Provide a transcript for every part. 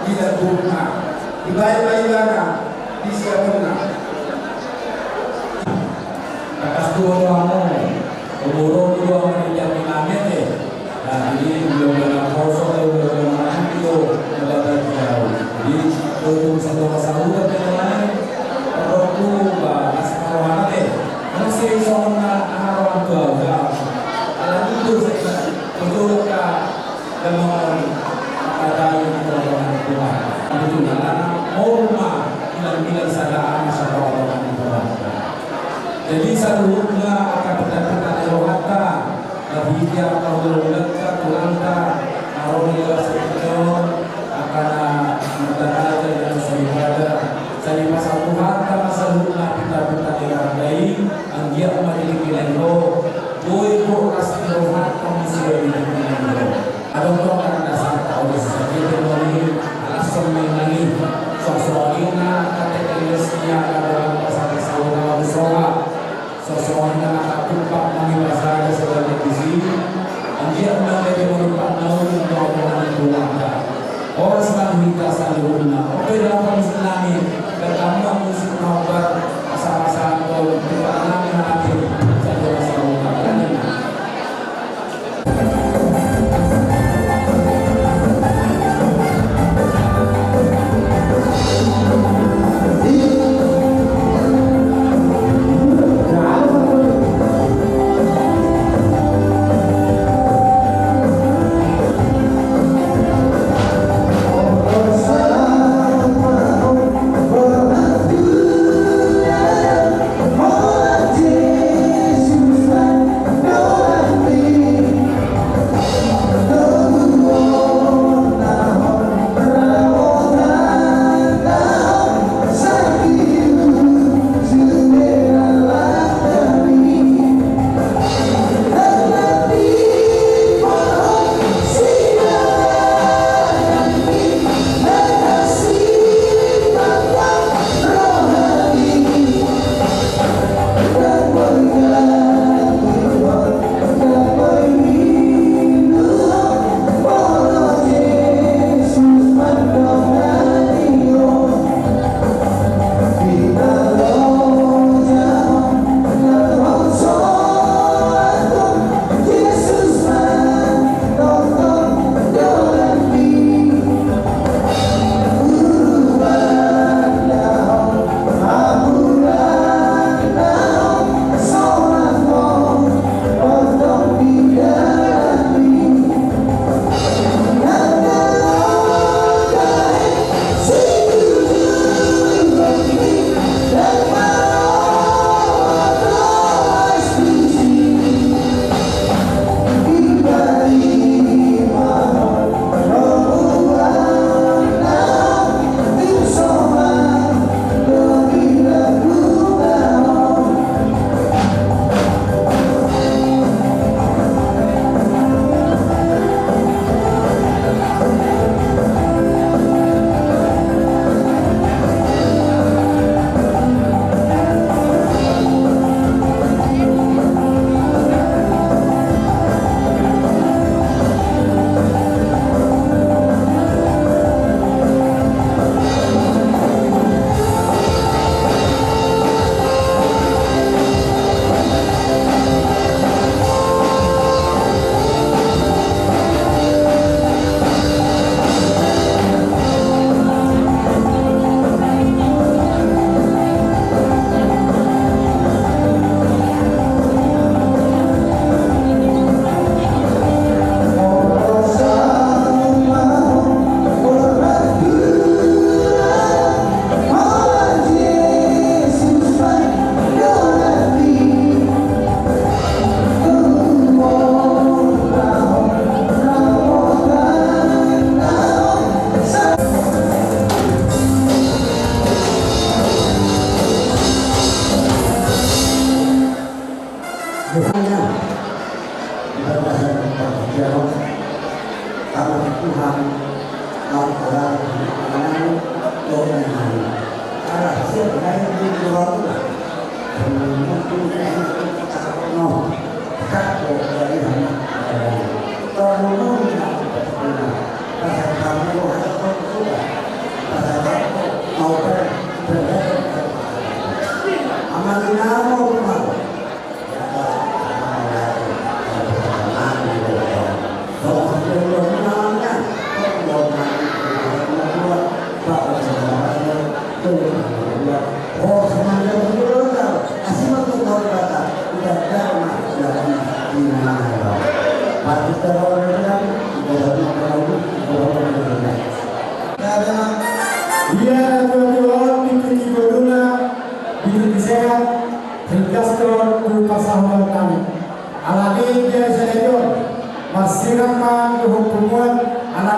dinaguna, ibay-baylana, di siya atas dua mo, umurong dua mo yang namin eh. Nah, ini belum ada kosong, belum ada video, ada jauh. Jadi, untuk satu masalah dengan perlu bahas kawan eh. Masih soalnya arawan tua, alam itu betul dengan ada yang terlalu Tuhan. Itu dalam norma bilang sadaan masyarakat Tuhan. Jadi seluruhnya akan benar-benar rohata, lahirnya kaulah tulangka, naronia sekitar akan mendarat dan sehingga saya masa Tuhan karena seluruhnya kita dihargai, anggia menjadi pilendo, doi kurasi rohat komisi ini pilendo. Ada orang dasar tahu sesuatu dari alasam mengenai soalnya kategorinya adalah pasal saudara bersorak. Seseorang akan tumpah mengibasakan sebagai gizi, dia menjadi merupakan naun untuk orang keluarga. Orang selalu minta saluhuna. Oke dalam Islami bertambah musik nobar asal-asal atau berpakaian hati saudara saudara. Tuhan antara dengan Tuhan arah siapa yang dijual mungkin no kado dari mana terlalu pasal kamu harus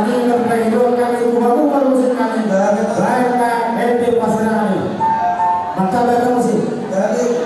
kami berkaitan kami kumamu manusia kami baik LP pasangan kami mantap ya musik dari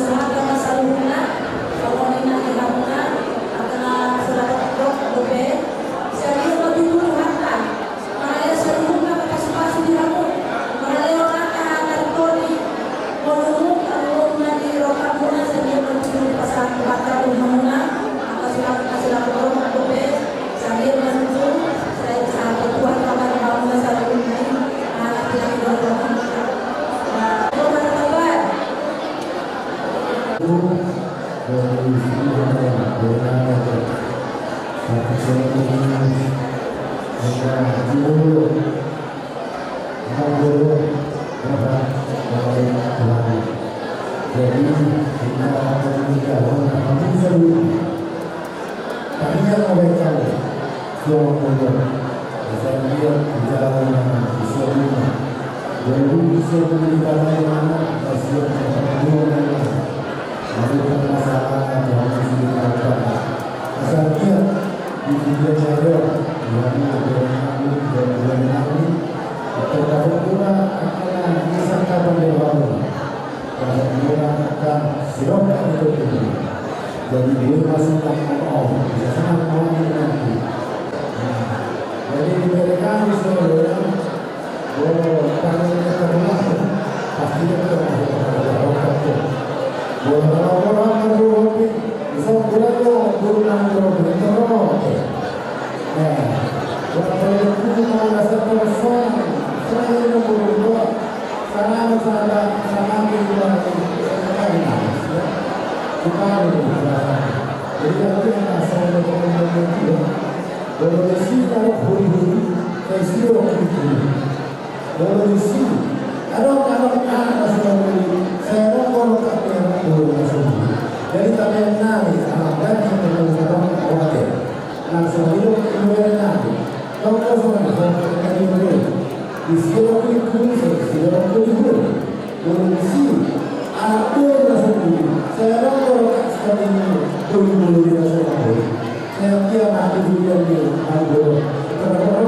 mahalaga masaluna, pagkunin na ihamuna, at sa dok, dobe, sa iyo matutulungan ka. Maraya sa iyo na makasupaso di mo. Maraya na kahangan ko ni Molumuk, ang na di Roka muna sa iyo matutulungan pa sa bata muna. Ang kasulat ko mga dobe, sa iyo matutulungan, sa pagkuhan ka man muna sa iyo na anak lang ito. Jadi dia masuk dalam Allah, sangat Allah nanti. Jadi mereka misalnya, kalau kita kenal, pasti kita orang. Orang itu bisa bulan itu. Kalau itu mau rasa persoalan, saya itu berdua, sana jadi kalau kita asal kalau isi kalau buru-buru, isi orang itu. Kalau isi, kalau asal saya kalau tak pernah buru jadi tak pernah anak yang orang khawatir. Langsung hidup nanti. Kalau semua jadi buru, isi orang itu, kalau isi aku rasa saya kalau sekali buru-buru di rasa saya kira nanti juga di anggur terlalu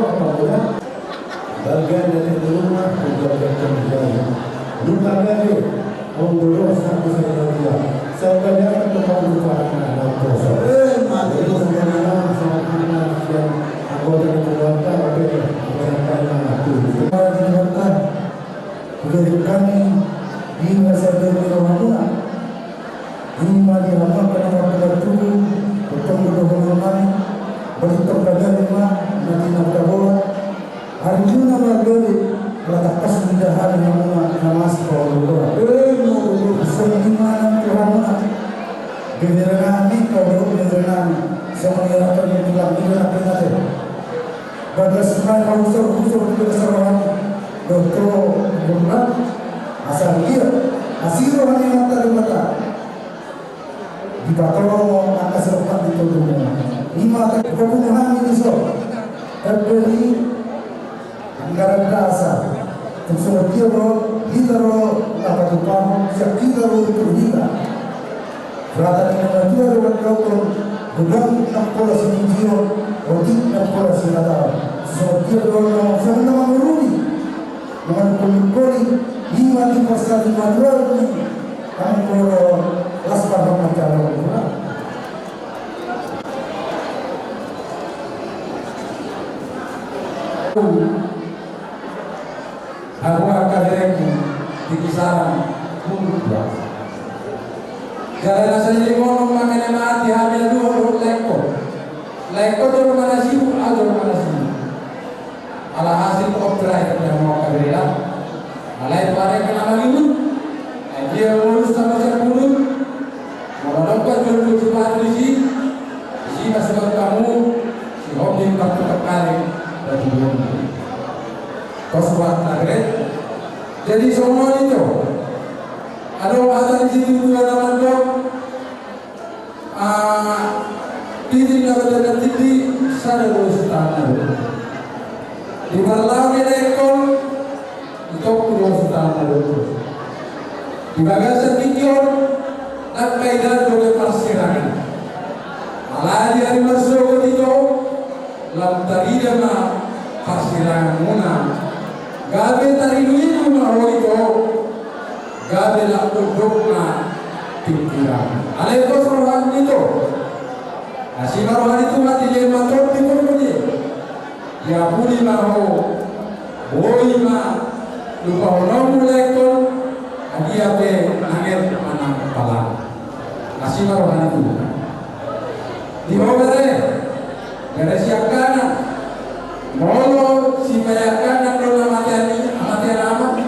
bagian dari rumah juga kerja lupa lagi anggur sampai saya saya banyak tempat lupa anak proses itu sebenarnya sangat yang anggota keluarga sampai aku kita jadi kami di masa berumah Lima di rumah kena waktu bertemu dengan bertemu dengan nanti nak bawa hari ini nak beli letak kas mudahan yang nama sekolah mau seniman Tuhan generasi ini kalau generasi semua orang yang bilang ini nak benar berdasarkan unsur keseluruhan dokter bukan asal dia hasil orang yang mata di Batoro akan serta ditutupnya. Lima kebutuhan ini terbeli anggaran dasar. Terus dia hitaro apa tumpang siap hitaro itu hita. Berada di mana dia lewat kau gudang 60 jio, roti 60 ada. So dia orang sama meruni. Dengan kulit lima di pasar di Madura ini angkor laspar macam mana? Aku akan di kisaran muda. Karena saya ngomong mengenai mati hamil dua leko tu mana sih, ada mana sih. Alhasil operai yang mau kerja, alai pare kena lagi dia urus sama saya mulut. Kalau dapat jual cuma di sini masuk kamu, si hobi waktu terkali dan belum. Koswat target. Jadi semua itu ada bahasa di situ juga nama dok. Titik ada titik sana terus tanah. Di malam ini ekor itu terus tanah terus. Di bagasan video nak kaidah boleh persirangan. Malah di hari masuk itu lam tadi dama persirangan muna. Gabe tari itu mau itu gabe la dudukna pikiran. Alekos rohani itu. Asih rohani itu mati dia matur pikir ni. Ya puni maho, boi ma, lupa orang mulai kon, adi ape angin mana kepala. Asih rohani itu. Di bawah siapkan. Molo si bayakan dola matian amat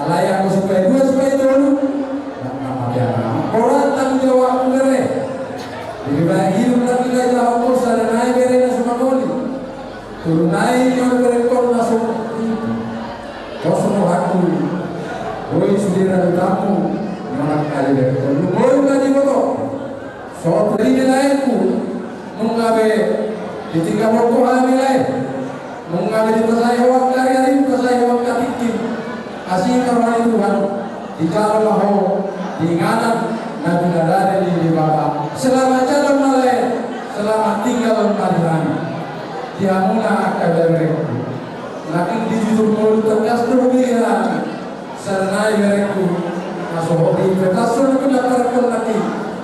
alaya ko supaya dua supaya dulu matian amat orang tanggung jawab ngere jadi banyak hidup lagi lagi lah aku sadar naik bere na sumagoli turun naik yang berekor langsung kosong aku boy sendiri kamu mana kali berekor lu boy tadi foto so tadi nilaiku mengabe ketika mau kau ambil mengambil pasai awak dari pasai awak katikin asing karena Tuhan di jalan maho di nganan nabi dari di bawah selama jalan malai selama tinggal padaran dia mula akan mereka lakin di jujur mulut terkas berbicara serna mereka masuk hobi berkasur kena terkul lagi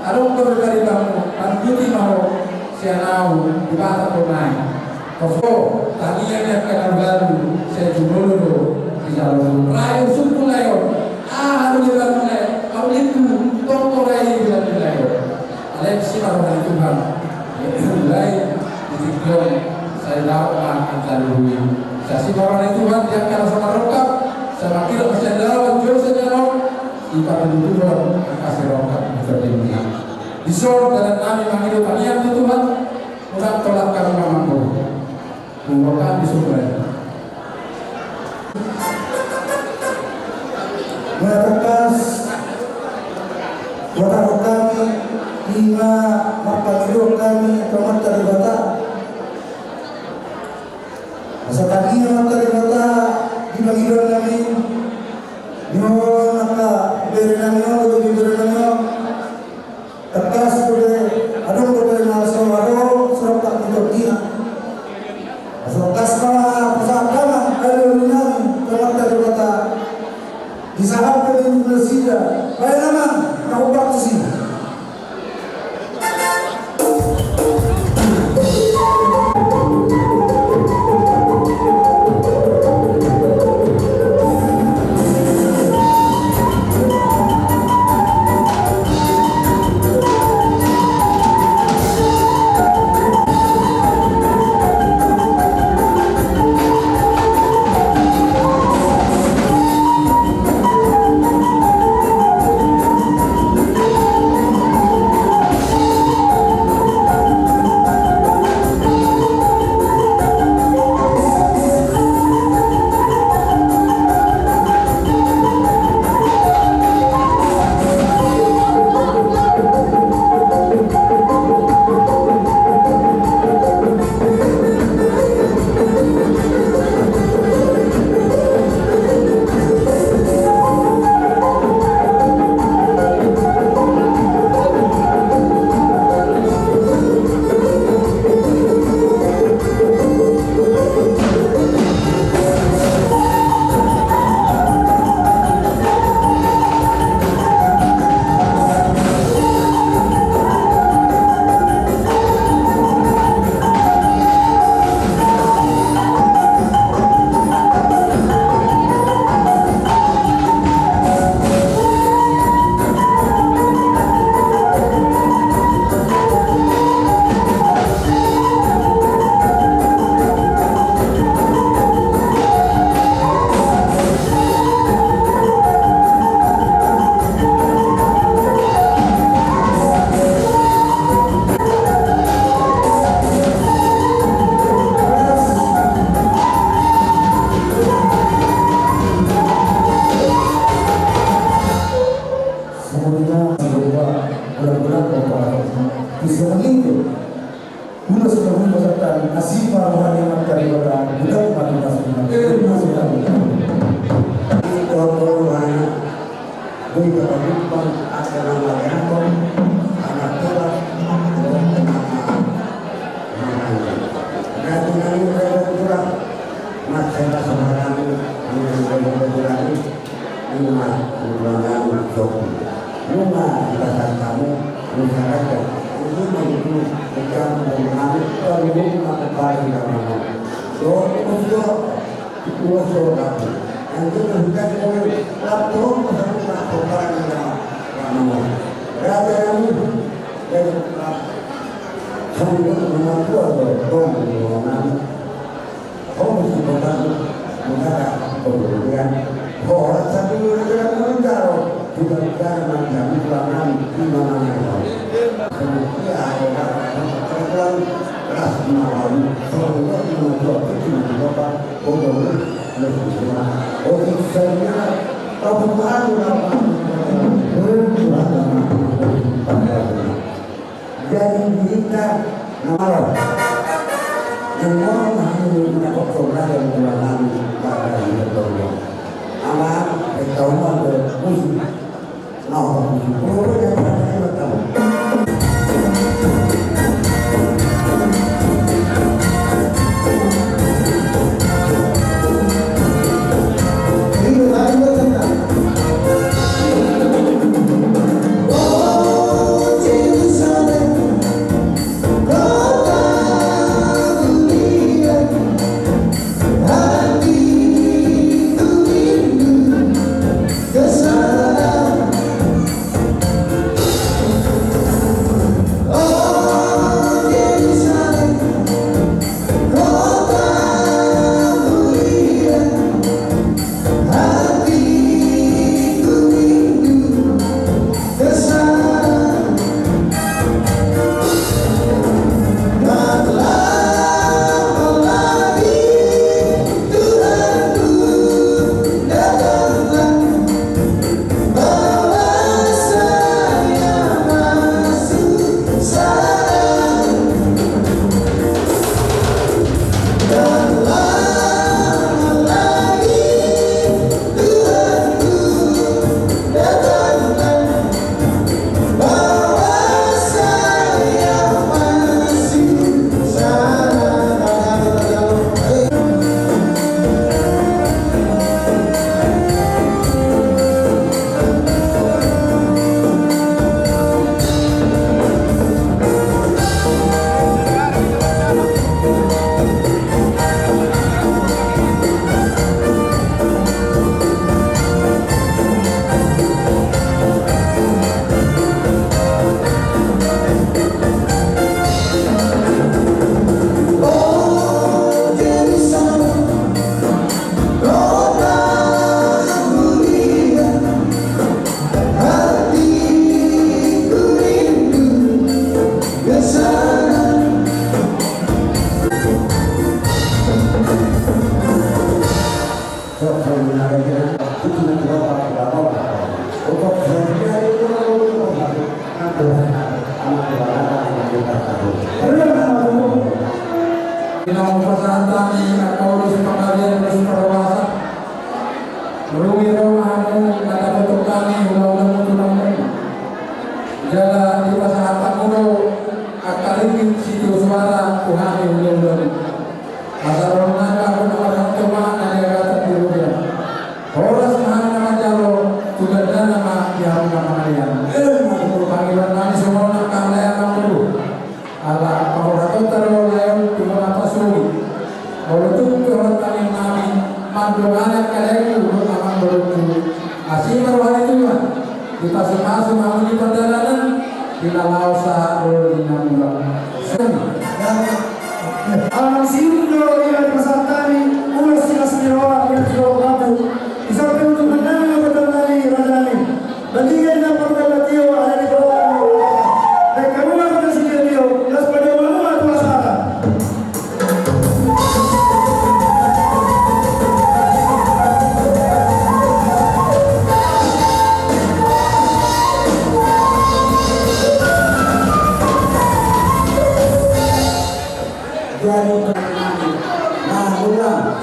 arung berbari bangun anjuti maho sianau di bawah punai Kau tadinya akan baru saya dulu di dalam rayu suku layo harus dilakukan kau itu toko rayu dilakukan layo Alexi orang Tuhan mulai ditikung saya dapat akan lalu saya orang Tuhan yang kalau sama rokap sama kira masih dalam jauh saja ibarat Tuhan kasih rokap berdiri di sore dalam kami manggil kalian Tuhan udah tolak kami mampu membuatkan di sumber. Merakas wata kami lima mapagiro kami kamat teribata. Masa kami teribata di bagian kami. Nyo maka berenangyo lebih berenangyo. Tekas boleh adong boleh nasawaro serta kita. Selokas kala pesakama kalau nami keluar dari kota di saat Indonesia baik nama kau baksi Rumah kita usul kami. Yang itu terbuka dengan laptop satu barang yang raja kami dan sambil membantu atau dengan komisi tentang negara kemudian orang sambil negara menjauh juga negara menjadi pelanggan di mana-mana. Kemudian ada ras malam sehingga menjual itu juga untuk saya perbuatan jadi kita malam yang mau mendapat program yang bulan pada yang aman tahun musik program yang tahu Bilang pesantren atau urus pengalian urus perwasan merungi romamu kata betul kami ulang ulang jalan di pesantren kuno akal ini situ suara Tuhan ulang asal romamu aku orang tua ada di rumah orang semana jalo juga nama yang kalian panggilan kami semua nak kalian kamu ala orang terlalu kalau itu orang kami mandoana kalian itu aman berlaku masih berwari juga kita semua di perjalanan kita lausa rolina mula Alam sindo yang pesantren ulas silas nyawa yang sudah kamu bisa untuk menang berdalani radani bagian yang pertama ada di bawah dan kamu akan sendiri das pada malam atau saat jadi nah ulang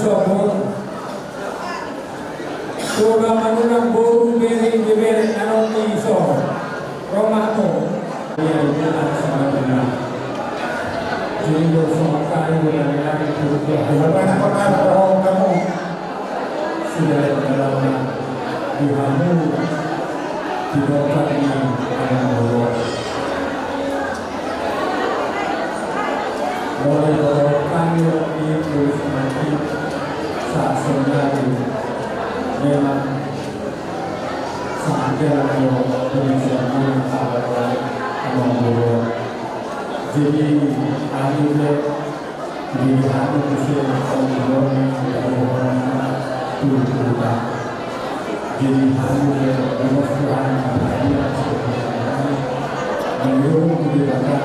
Sobor Tuga Manunang Boru Beri Beri Anong Iso Romato Iya Ilan sama benar Jindo Somakari Bulan Itu Apa kamu? Sudah dalam Dihamu Didokter ini Ada Boro Mulai Borokan Yogi Terus nanti Saat sendiri Memang Saatnya Indonesia Awal Abang Boro Jadi akhirnya di hati kecil orang turut jadi akhirnya demonstrasi mendorong kebijakan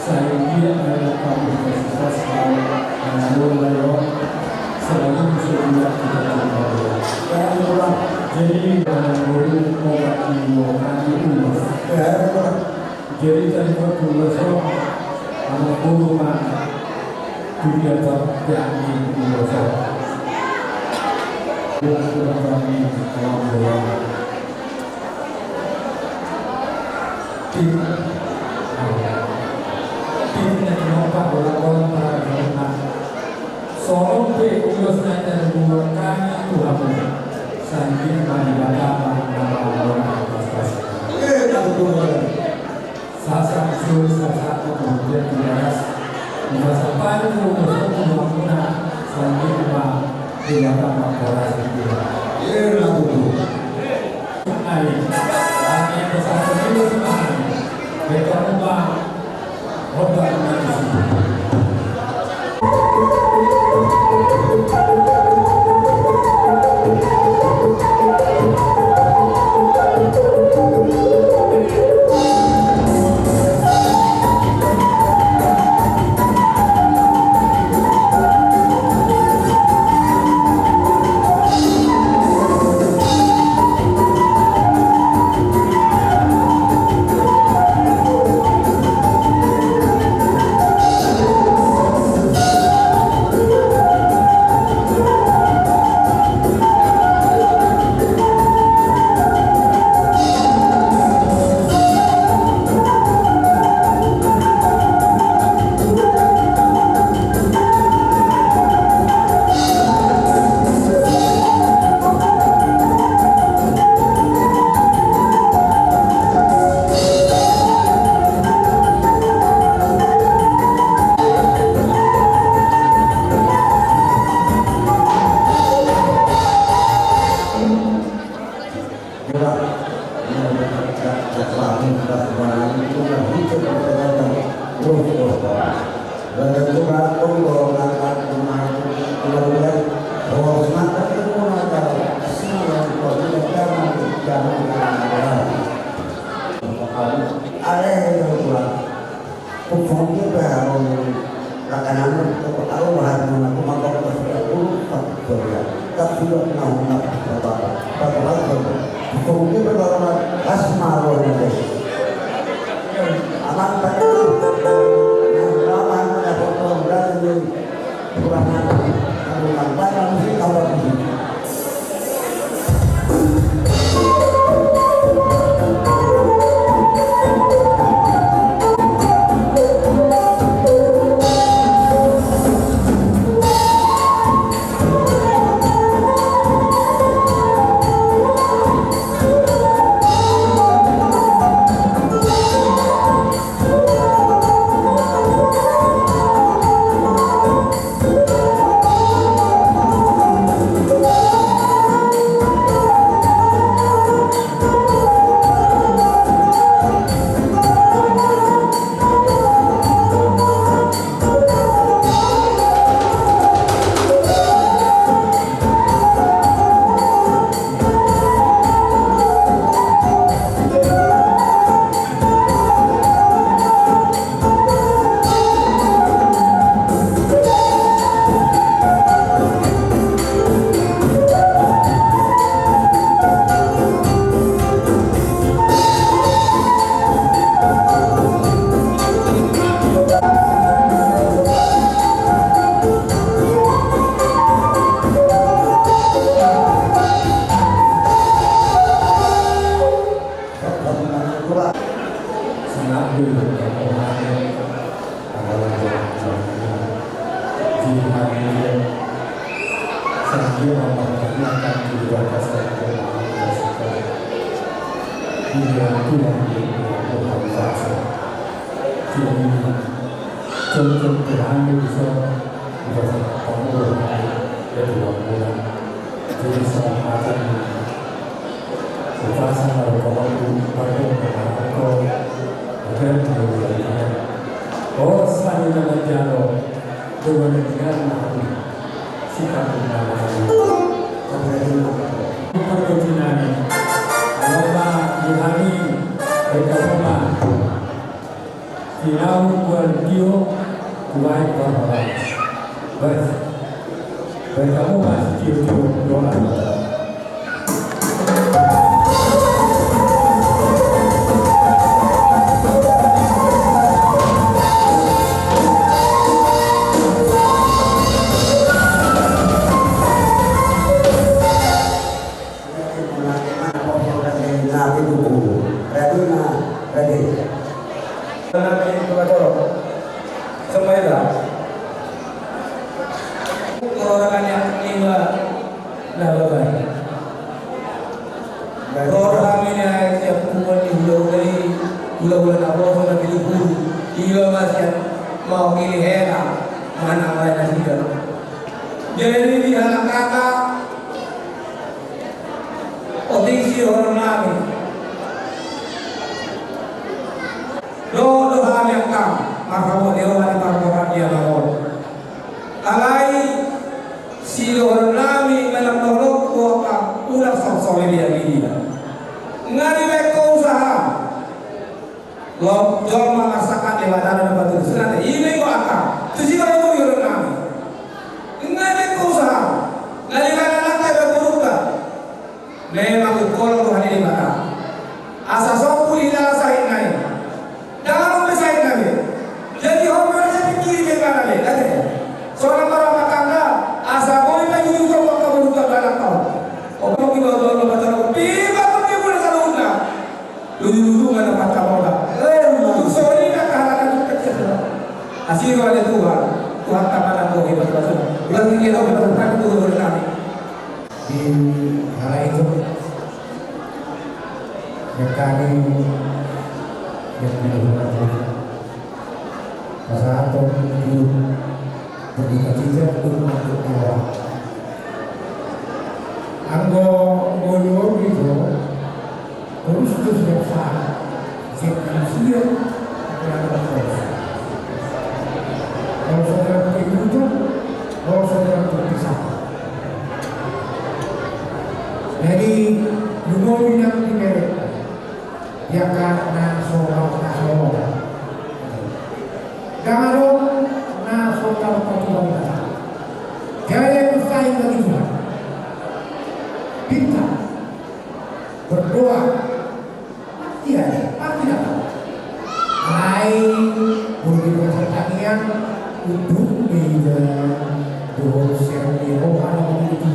saya dia adalah kapasitas mengelola selalu sebuah kita jadi baru obat itu jadi tadi waktu besok ada puluhan dunia yang di besok yang sudah kami lakukan tim yang menopang bola-bola para pemain Sorong pe ulusnya dan bukan Tuhan sanggih manibata nama Sasa usul sasa kemudian dibahas masa paling untuk pembangunan selanjutnya dibahas korporasi itu. Hari hanya bersama ini semua mereka ubah hotel itu. dia memperkenalkan dibuatkan dia Tuhan berkuasa. Jadi contoh Tuhan bisa kamu kedua bulan. Jadi semacam kuasa kalau kamu baru akan menjadi oh selalu dalam dialog dengan sikap perkebunan lomba dihani berkembang tinau berdio kuai berharap berkamu masih cium-cium doa. Orang yang lima dah lepas. Orang ini yang kuat di bulan apa sudah pilih iya masih mau pilih heran mana mana sudah. Jadi di anak kakak otiksi orang lagi. Doa yang kam marhamu dewa di marhamu dia lahir. Alai si orang lami malam nolok kuaka ulah sok-sok dia dia. Ngari mereka usaha. Lo jual masakan di badan batu senate ini kok akan. Tu sih kalau tu orang lami. Ngari mereka usaha. Ngari mana lantai berbuka. Memang kalau Tuhan ini badan. Asa sok pulih dah sahin naik. Jangan membesain naik. Jadi orang saya pikir bagaimana deh. Seorang orang tangga asa kau ini juga waktu berbuka dalam kau. Orang kita doa baca doa. Tiba tiba boleh saluda. Dulu mana baca doa. Sorry nak kahalakan kecil. Asir wale Tuhan. Tuhan tak mana kau hebat betul. Ulang kita berbuka itu berkami. Di hari itu kami yang dilakukan masa atau hidup berdikati untuk berdoa. Anggo bolu itu terus biasa manusia yang berdoa. Kalau saudara begitu, kalau saudara berpisah. Jadi dulu yang dimerek ya karena soal kalau soal perjuangan gaya bersaing lagi Tuhan kita berdoa pasti dapat begitu pertanian untuk meja dosen di orang itu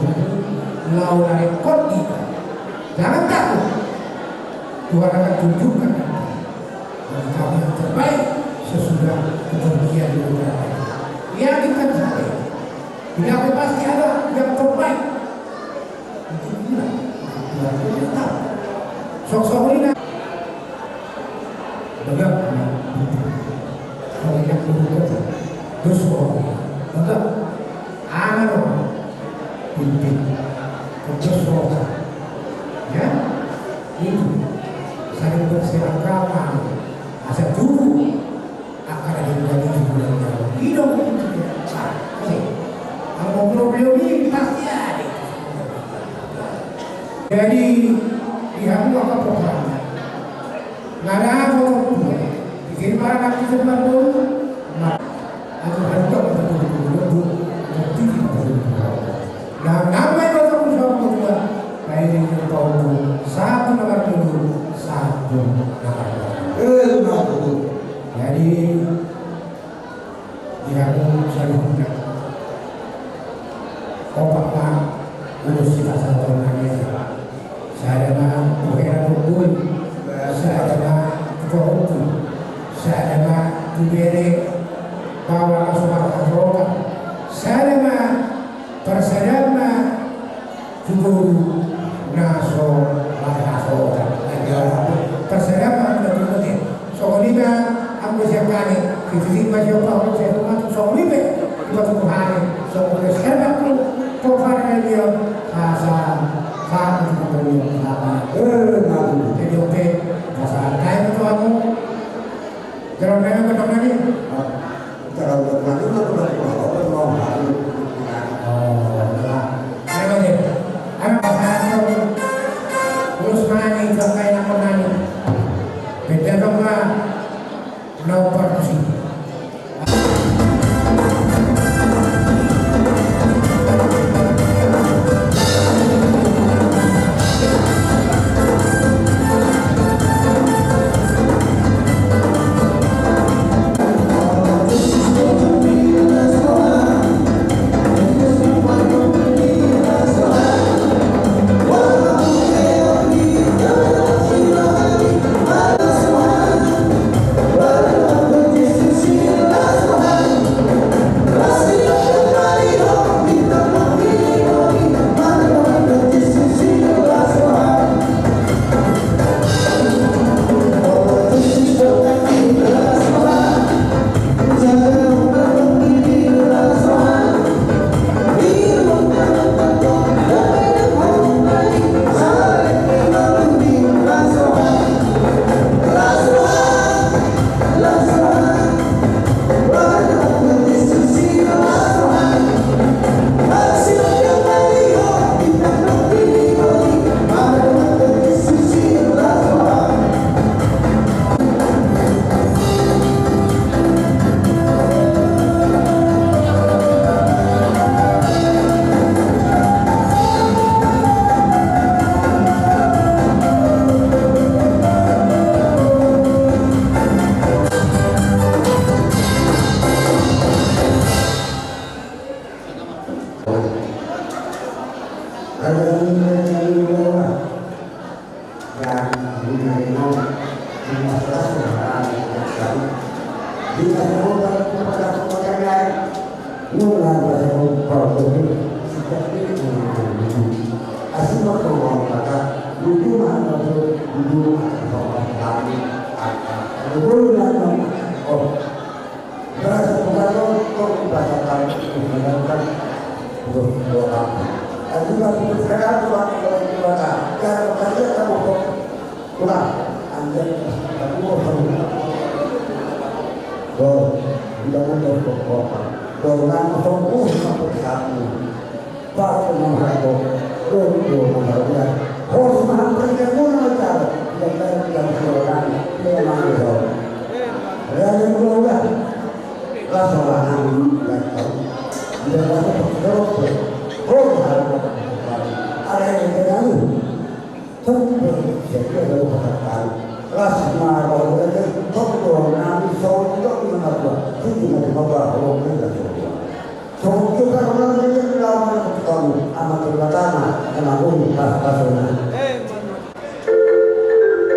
lawan kodi jangan takut Tuhan akan tunjukkan kamu yang terbaik sesudah kepergian di negara yakinkan saya tidak pasti ada yang terbaik untuk kita Tuhan itu tahu sok-sok ini tegak kalau yang berhubungan terus orang tegak anak orang pimpin terus orang ya itu saling berseragam asal dulu akan ada menjadi bulan yang hidup kalau problem ini pasti ada jadi pihak akan program nggak ada apa bikin barang aktif sebentar dulu atau berbuat betul-betul nah namanya betul sama kedua baik itu tahun satu nomor dulu satu nomor jadi tidak saya bukan kopaklah urus kita satu lagi saya adalah bukan pun saya adalah ketua saya adalah Ada yang lewat dan dinamakan masalah yang jika orang kepada kepada mulai berproduksi sejak itu asal orang kata hubungan atau hubungan orang kami hubungan berasa kepada orang menggunakan doa. Juga sekarang Tuhan berkata, jangan saja kamu pulang, anda kamu tidak boleh berkata, dengan sempurna bersatu, batu menghadap, rodo menghadap, harus menghadapkan macam yang seorang memang itu. Yang kedua, rasalah yang tahu, dia dapat berdoa. Ada yang terlalu jadi ada kata rasma kalau ada toko nabi soal itu mana itu tidak apa orang tidak soal juga orang yang lawan kamu amat berbatana kenapa pas-pasnya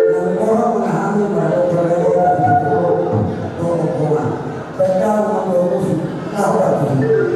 yang orang menghami pada pergaulan itu hubungan sedang mengurusi apa itu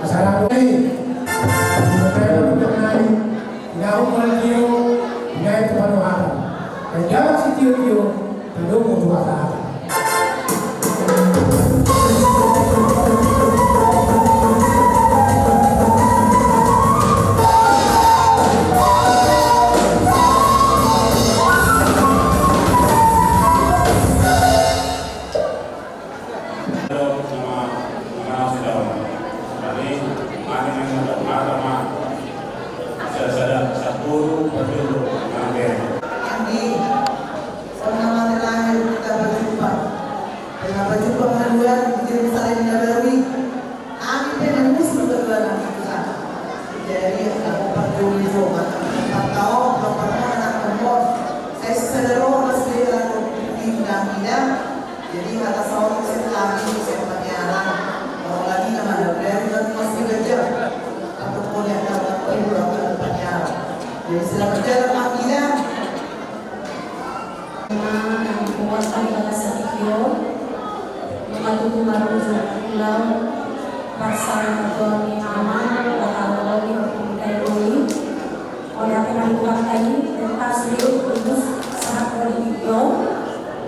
Assalamualaikum. Jadi ako pag-uliso, ang tao, kapag anak mo, sa isadaro, mas kaya ako pinagina. Jadi kata sa kami sa pangyayari, lagi naman, pero mas sigurado, kapag po niya ang pangyayari. Jadi sila berjalan makina. Ang puwas kami sa ikyo, matutunan sa pulau, pasal ni aman, atau ni pemikai buli, oleh pemerintah tadi, dan tasbih terus sangat berikyo,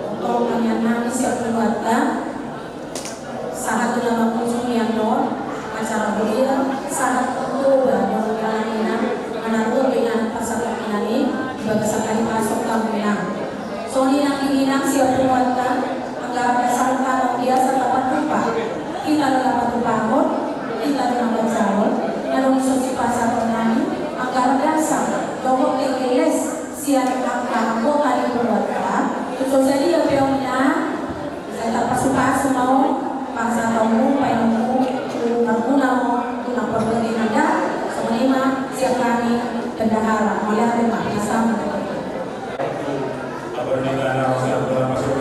untuk menyenangi siap keluarga, sangat dalam kunjung yang acara beliau, sangat tentu dan menjalaninya, menaruh dengan pasal ini, bagaimana masuk kampung. Soni nang hihinang siap keluarga, anggaran dasar kalau biasa dapat lupa. Kita dapat bangun, kita dapat berjalan, namun suci pasar penani, anggaran dasar, dokter TKS, siap angka anggota di keluarga, itu jadi ya peonnya, saya tak pasu-pasu mau, pasar tamu, payamu, tunang tunang perbedaan ada, semuanya siap kami bendahara, mulai dari Pak Pernikahan Rasul dalam masuk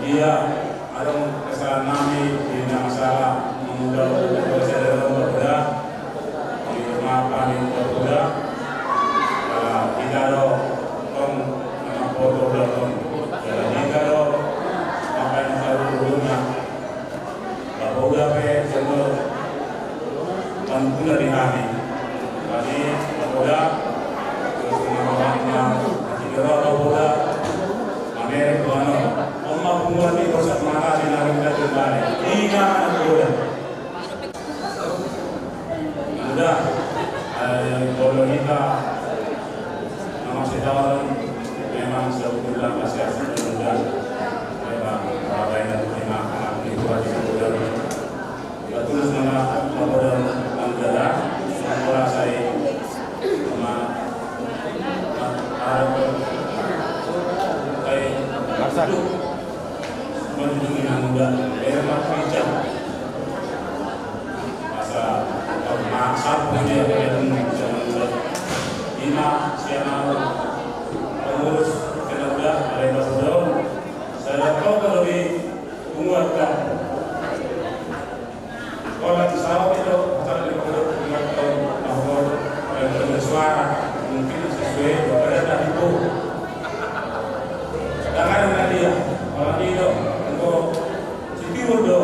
dia ada kesalahan kami di masalah mengundang kesadaran berbeda di rumah kami berbeda kita dong foto dong jadi kita dong apa yang selalu dulunya bahwa udah semua bantuan dari kami jadi udah kalau kita nama setahun memang sebetulnya masih asal muda, memang lain terima anak itu wajib muda. Betul nama muda negara, orang saya sama kayak menjunjung yang muda, memang bijak. Masa maksa punya Ina siapa pengurus keluarga ada yang saya tahu kalau di menguatkan kalau di sawah itu cara menguatkan bahwa yang bersuara mungkin sesuai kepada itu sedangkan dia kalau itu untuk situ do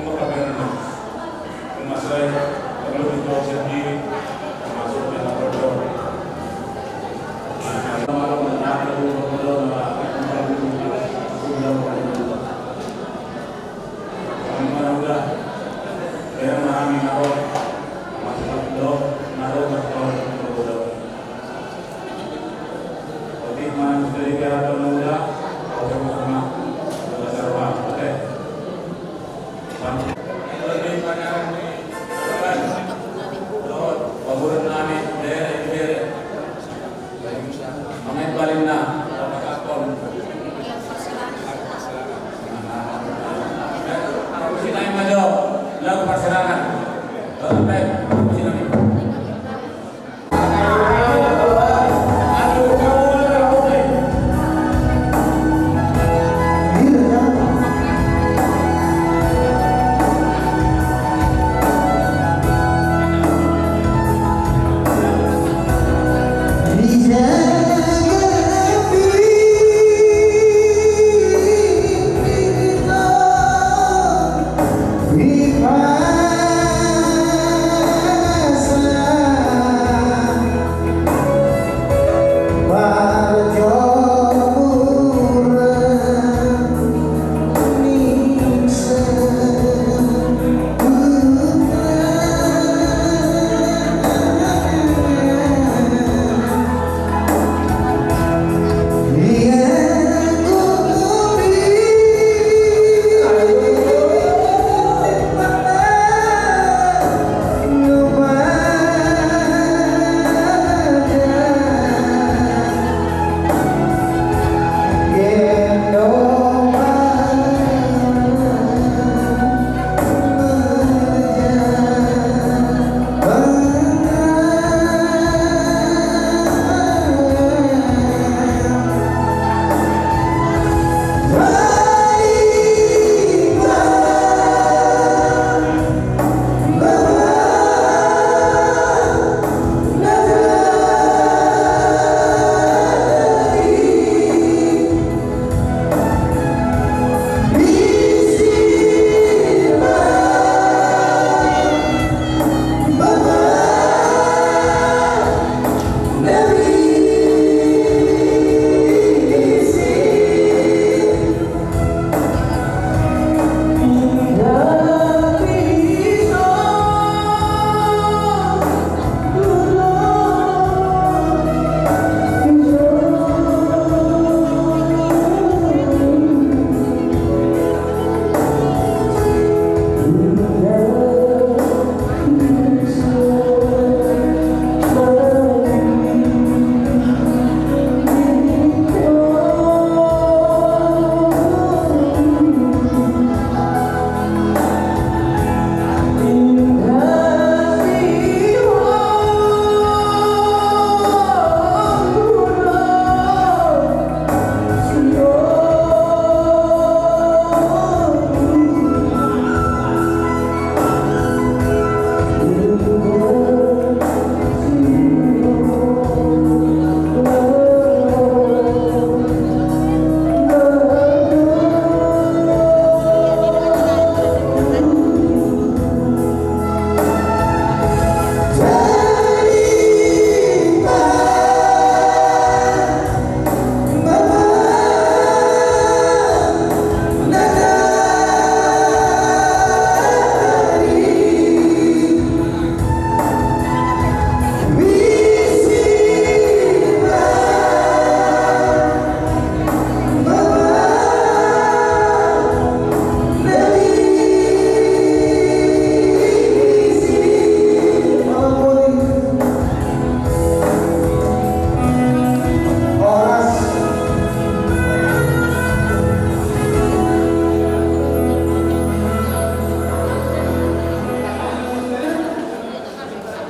untuk apa masalah perlu dibawa sendiri masuk dalam koridor. Lagu persilakan. Baik, silakan. We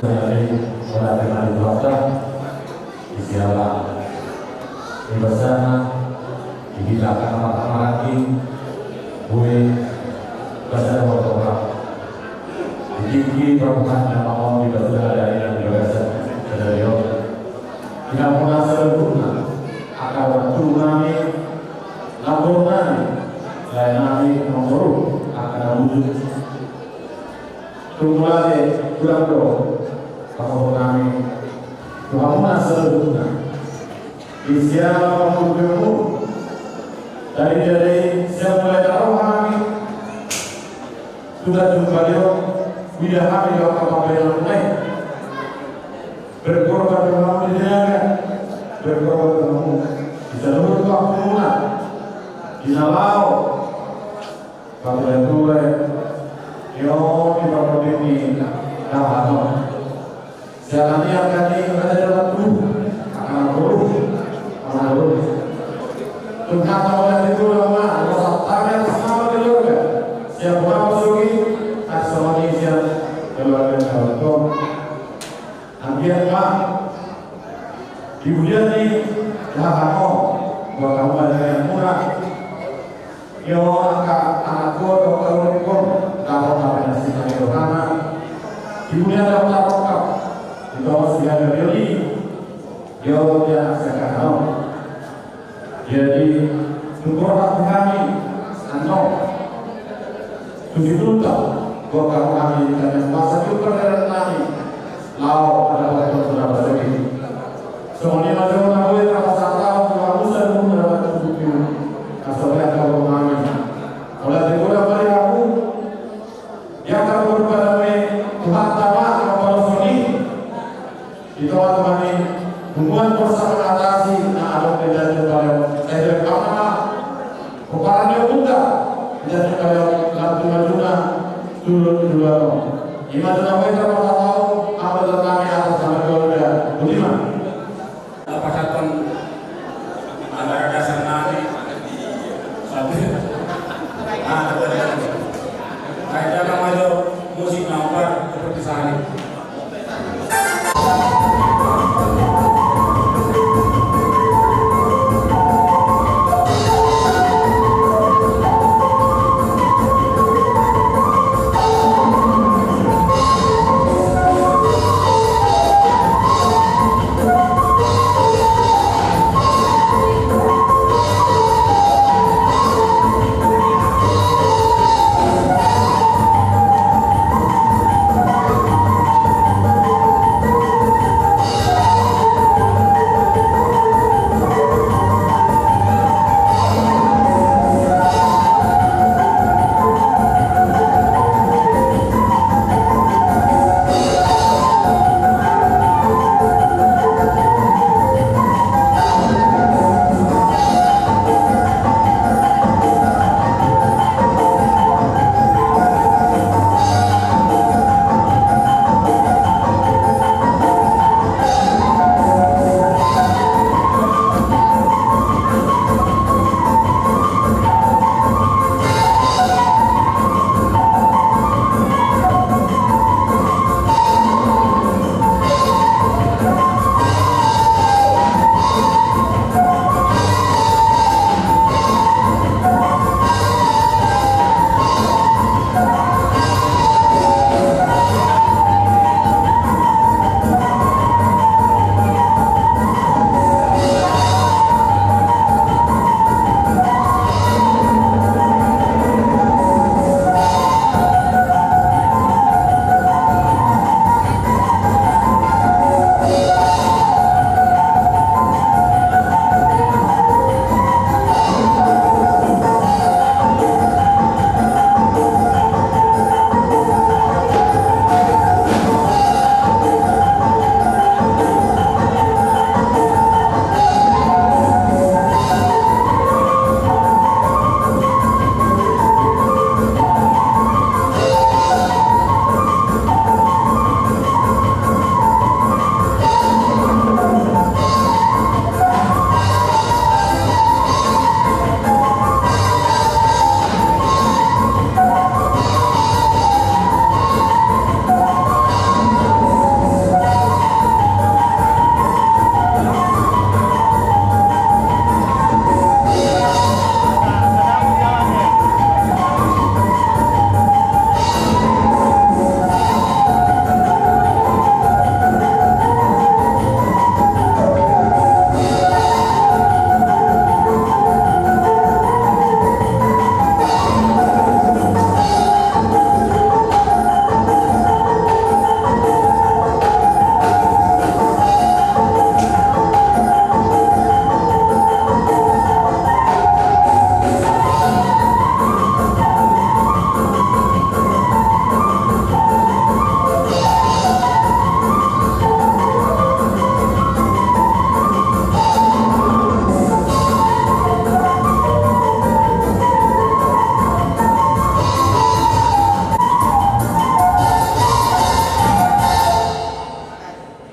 dari orang kenal di kota, isialah di bersama, dihidangkan sama lagi, gue bersama orang tinggi permukaan yang mau juga sudah ada yang biasa dari tidak pernah sempurna akan waktu kami lapor kami lain kami nomor akan wujud tunggulah kurang doa lapor kami Tuhan pernah sempurna di siapa pembunuhmu dari siapa mulai taruh kami sudah jumpa dia tidak hari yang apa yang lain berkorban dengan menjaga berkorban dengan di seluruh kampung di Nalau kalau itu yo di bawah ini dah jalan yang tadi ada dalam tubuh akan buruk Tuhan tahu itu lama rasa tangan sama keluarga siapa masuki asal Indonesia keluarga Jawa Ambiar Pak Ibu Jati Lahamo buat kamu ada yang murah yo anakku kalau kalau sampai nasi kami rohana Ibu Jati dapat rokok di bawah segala bioli yo dia sekarang jadi berkorban kami ano tujuh tuntas buat kamu kami dan masa itu perkara kami lau pada waktu sudah berbagi semuanya macam mana boleh terasa tahu kalau saya pun mendapat tujuh asalnya kalau kami oleh dikurang dari aku yang akan berpada Tuhan tawa kalau sini itu teman-teman hubungan bersama atasi nah ada kejadian kalau saya berkata bukannya buka kejadian kalau lalu majulah turun dua Iman apa yang kita tahu apa tentang atas nama keluarga Budiman Apakah antara dasar nani satu ada nama musik nampak seperti sani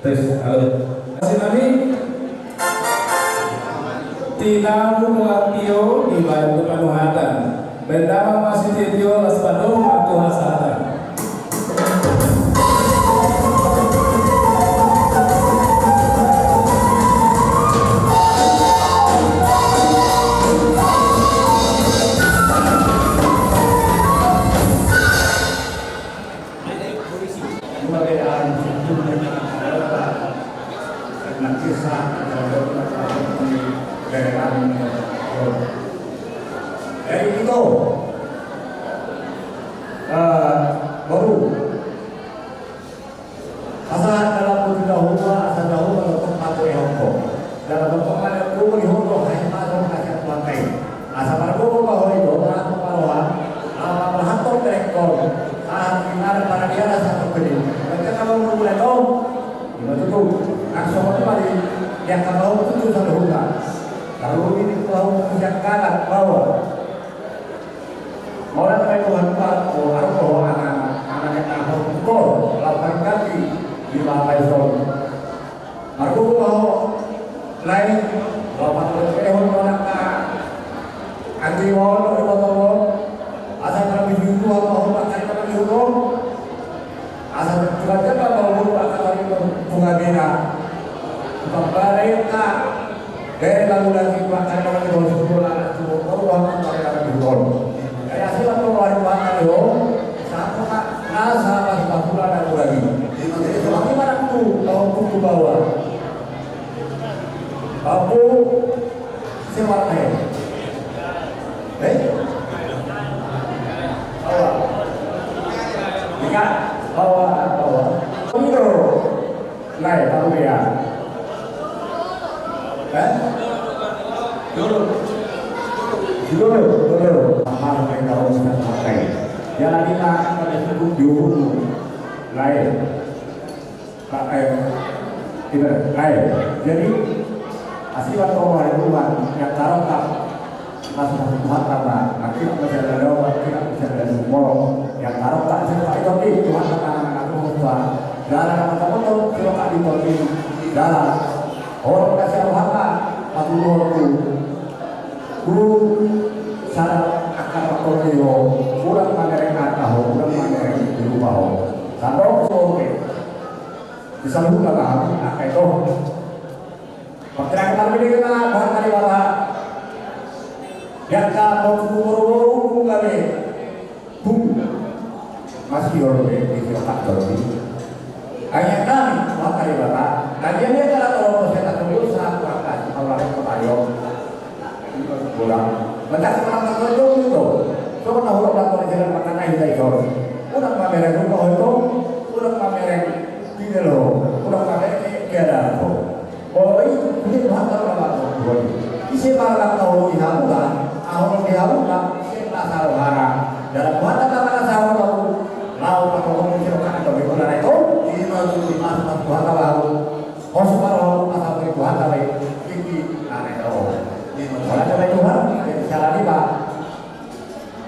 Tes, halo. Kasih kami Tinamu Muatio di Bantu Panuhatan. Bendama masih Tio Las Bandung Aku Hasatan. Perbedaan itu adalah karena kisah daerah dari itu baru asal dalam putih dahulu asal dahulu untuk patuh Hongkong dalam bentuk ada guru di Hongkong hanya masuk kasih pantai asal guru bahwa itu orang pengaruhan berhantam direktor ada para dia rasa terpilih. Mereka kalau mulai dong, gimana tuh? Langsung itu paling yang kalau itu sudah hutan. Lalu ini kalau yang kalah bawah, orang lain Tuhan harus bawa anak yang tahu pukul 8 kali di lantai zon. Aku mau lain 8 kali orang anti wall atau asal kami itu mau pakai kami hukum asal juga kalau mau pakai bunga bina mereka dari lalu lagi pakai kami sekolah semua orang pakai kami hukum kayak hasil atau orang pakai itu satu nasa pas bulan aku lagi jadi semakin mana tuh kalau buku bawah aku semuanya bawa itu naik tahu ya dulu mahal mereka harus pakai jangan kita pada sebut diurut naik pakai tidak naik jadi asibat orang Tuhan yang taruh masuk Tuhan karena nanti bisa ada lewat tidak bisa ada umur yang taruh tak bisa itu Tuhan akan aku Tuhan dalam kata-kata silakan ditolong dalam orang kasih harta satu waktu guru cara akan berkoreo kurang mengerek tahu kurang mengerek di rumah sampai oke bisa lupa kan itu perkiraan kami dengan bahan dari wala yang kamu buru-buru kami masih orang di otak terus hanya kami maka di bapak dan dia kalau saya tak terus saat makan kalau ada kepayong pulang macam orang tertentu itu so tahu orang kalau jalan makan air dari jauh udah pameran rumah itu udah pameran tidak loh udah pameran tiada oh itu ini bahasa orang tuh isi malam tahu dihamulah ahok dihamulah kita tahu harap dalam bahasa kata tahu lau atau menunjukkan atau bagaimana itu ini di masa Tuhan tahu oh sekarang asal dari Tuhan tahu ini aneh tahu oleh karena Tuhan jadi salah nih pak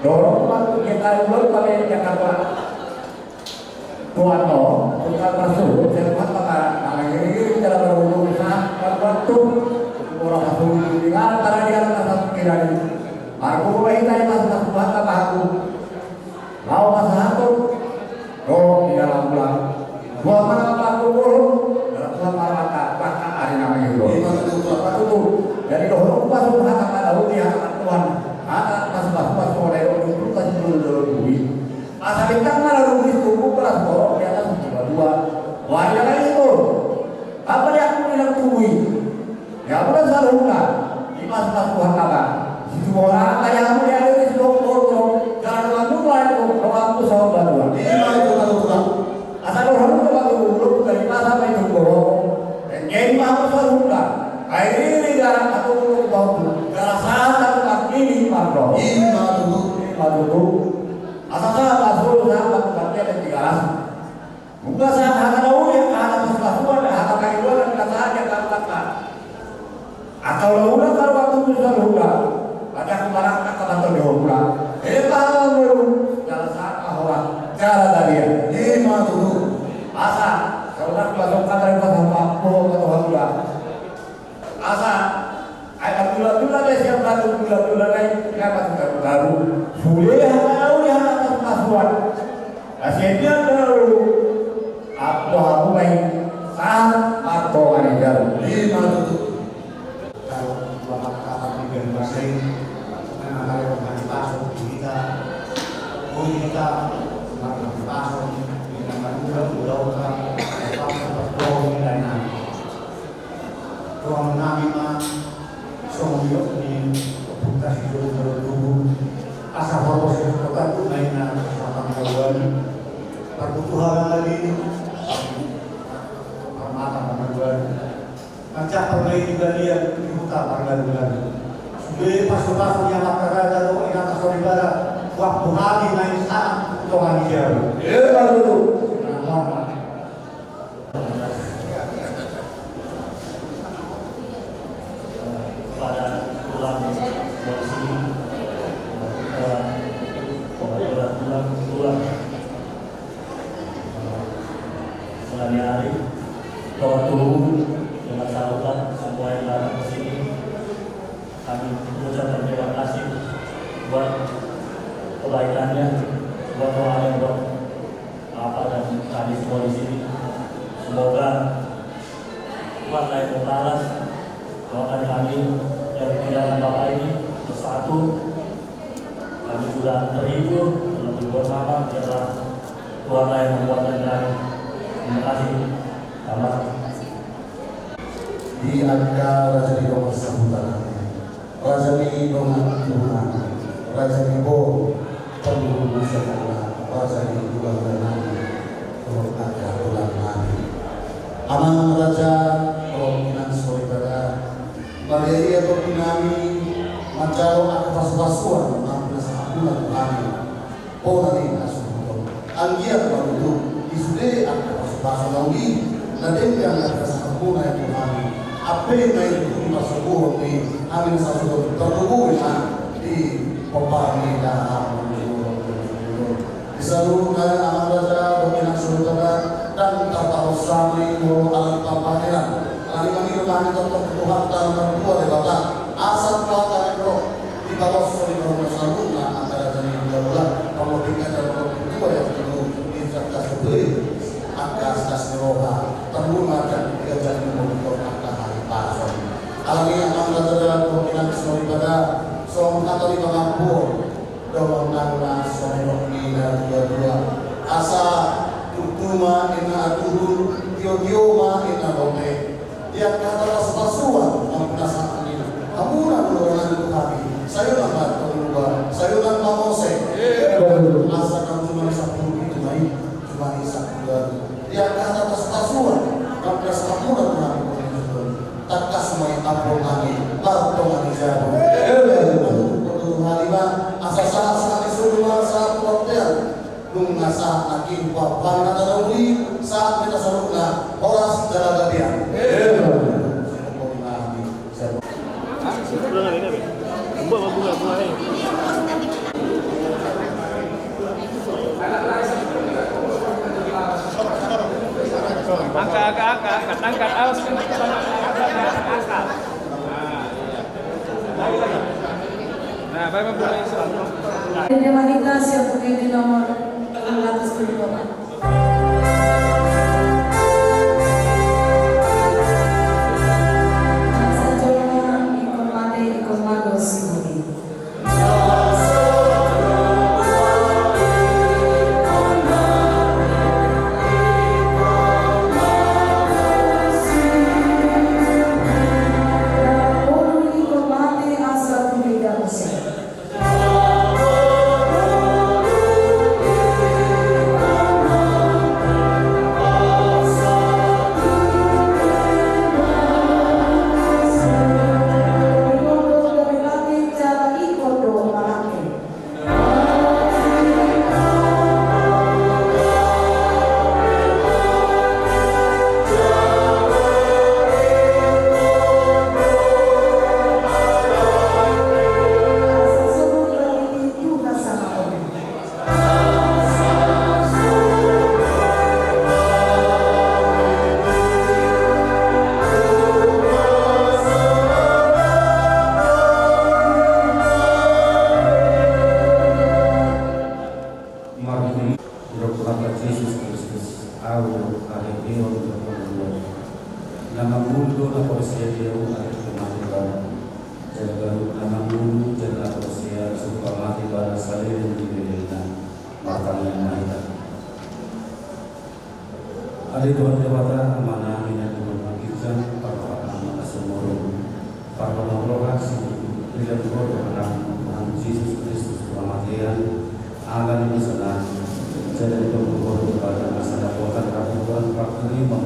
dorong waktu kita dulu pada Jakarta Tuhan tahu bukan masuk jadi apa karena ini dalam berurusan waktu orang masuk dengan antara dia antara kirani aku mulai dari masa Tuhan tahu lau masa satu roh di dalam bulan dua mana aku dalam dua mata maka hari namanya itu itu jadi doa pas hak pada di hadapan Tuhan hak pas oleh itu kan dulu asal kita malah rugi tubuh kelas borok di atas dua wah jangan itu apa yang aku bilang tunggu ya bukan selalu enggak di pas Tuhan kata itu orang kayak kamu yang ada di situ jangan lalu mulai aku sama dua asal orang itu kalau belum dari masa itu borong dan jadi mau selalu enggak ini dalam satu waktu dalam saat ini makro ini madu asal saya masuk sama tempatnya dan tiga ras bukan saya hanya tahu yang ada sesuatu ada hal kayak dua dan kata aja kata atau udah kalau waktu itu sudah udah ada kemarin kata atau dia udah kalau dalam saat bahwa cara dari ini madu asal Karena pasok kata apa atau apa asa ada gula-gula deh siap batu gula-gula lain kenapa tidak baru boleh tahu ya atas pasuan asyiknya dulu aku main sah atau manajer Lima itu kalau bapak kakak di masing dengan hal yang pasok kita kita semakin pasok dengan udah ruang nama somyo di putas itu bertubuh asal fokus itu kan mainan sama kawan perbutuhan lagi permata perbutuhan macam permain juga lihat di hutan perbutuhan sudah pasukan yang makara atau yang asal ibadah waktu hari main saat tuan jauh baru pada tulang polisi tulang sehari hari waktu dengan sahabat semua yang datang ke sini kami mengucapkan terima kasih buat kebaikannya buat doanya buat apa dan kami semua di sini semoga Tuhan lain membalas doakan kami yang tinggal Bapak ini bersatu kami sudah terhibur lebih bersama biarlah Tuhan yang membuatkan kami. Terima kasih. Selamat. di angka raja di bawah sambutan raja di bawah Tuhan raja di bawah penduduk sekolah raja di bulan nanti kalau ada bulan nanti aman raja kemungkinan saudara Maria berpinami macam atas pasuan hampir sebulan kami polani asuh anggiat baru isude atas pasuan lagi nanti yang atas sebulan itu kami apa yang itu pasuan ini amin satu tertubuh di pembani dan disalurkan aman raja berpinang saudara dan tata usami alam pampahiran kami kemarin contoh Tuhan dalam dua debata asal kuat roh di bawah suri roh saluna antara jadi dua bulan pemerintah dan kedua yang kedua di cerdas sebeli angka atas roha terluna dan tiga jadi membentuk angka hari pasal alami aman raja kemungkinan semua ibadah soal kata di pengampun dalam nangla soal mina dua asa tutuma ina turun tio-tio ina rote yang kata pasuan yang perasaan ini amuna golongan itu kami sayuran kedua sayuran mamose asa kamu cuma satu itu baik cuma satu yang kata pasuan yang perasaan amuna kami tak semua yang tampil kami lalu kami jauh halima asa saat sekali semua saat hotel nungasa aking papan kata dahuli saat kita salurna oras jalan gabian angkat awas angkat. Nah, baik mulai Ini wanita siap pakai di nomor 610. Oh tahu kahit iyon sa pagkakulo. Na mamulo na po siya diyo at kumatiba. Jagalu na mamulo dyan na po siya sa kumatiba na sarili ng bibili na matangin na ita. Adi Tuhan Dewata, mana namin na tulong magiging para mga sumurong. Para memprogramasi dalam program Tuhan Yesus Kristus kematian akan disenang jadi pembuat kepada masa dakwah Tuhan Pakterima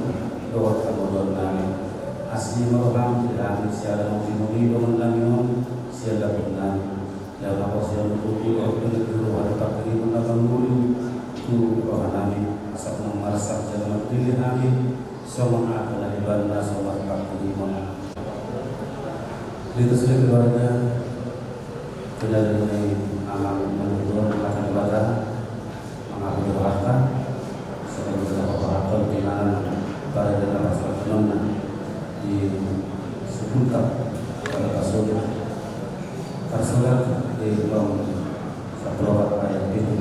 doa kemudian kami asli meroham dan siapa mengimuni dengan siapa benar dan apa siapa bukti orang kedua Pakterima akan mulu tu doa kami asal memarasap jalan pilih kami semua akan dibanda semua Pakterima. Itu sudah keluarga sudah dari amal menurut akan ibadah mengambil harta sebagai beberapa pimpinan pada dalam masyarakat di seputar pada kasus tersurat di dalam satu ayat itu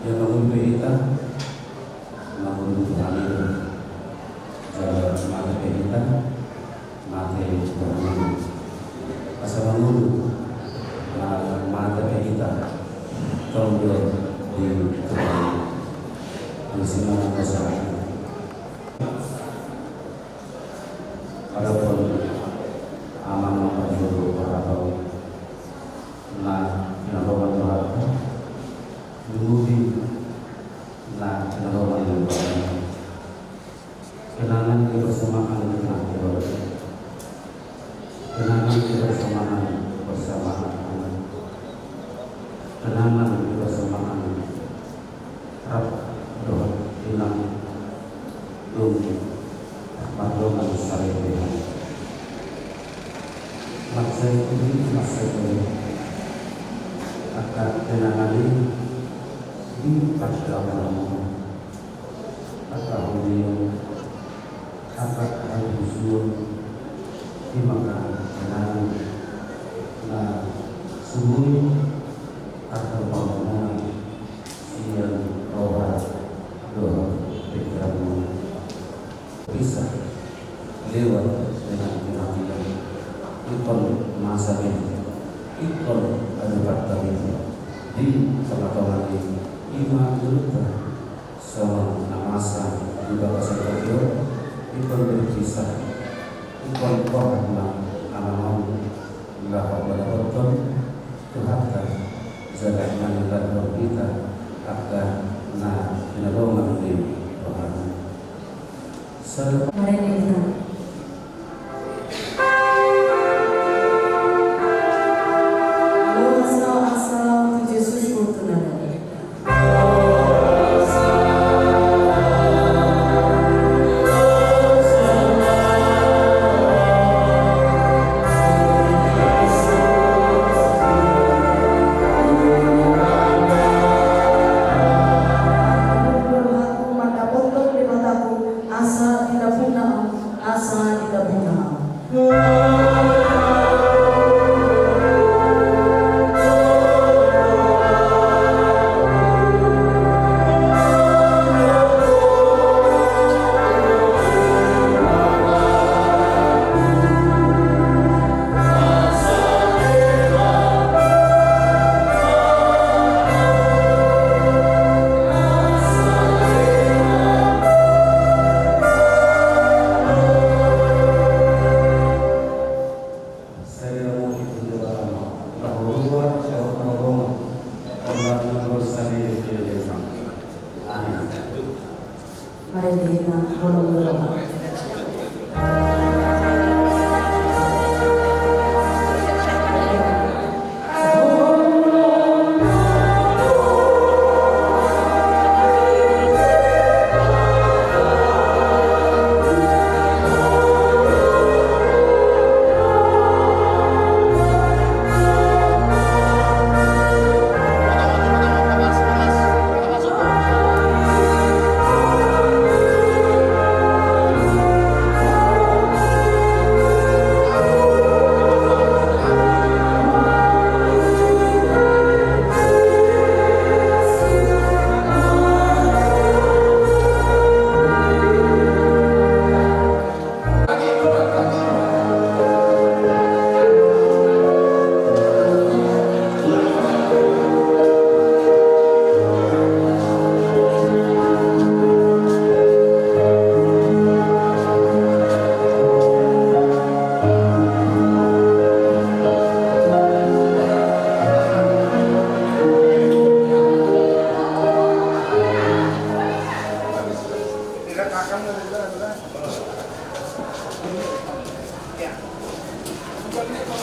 yang mengumpul kita mengumpul Tuhan itu jangan kita mati bermulu asal mulu mata kita tombol di semua masyarakat. Adapun aman menuju atau naroman harta dulu naroman yang kenangan kebersamaan dengan keluarga. Kenangan kebersamaan bersama anak, kenangan kebersamaan Rab doa hilang lumpuh makluman syariah. Masa ini akan kenangan ini di pasangan akan beliau akan hancur di makan kenangan nah sungguh akan bangunan siang roha doa pikiranmu bisa lewat dengan kematian ikon masa ini ikon ada ini di tengah-tengah ini iman dulu sama masa di bawah sekalian ikon berpisah ikon korban alam lahir berkorban Tuhan jaga manfaat kita akan menolong di Tuhan.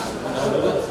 Dulu.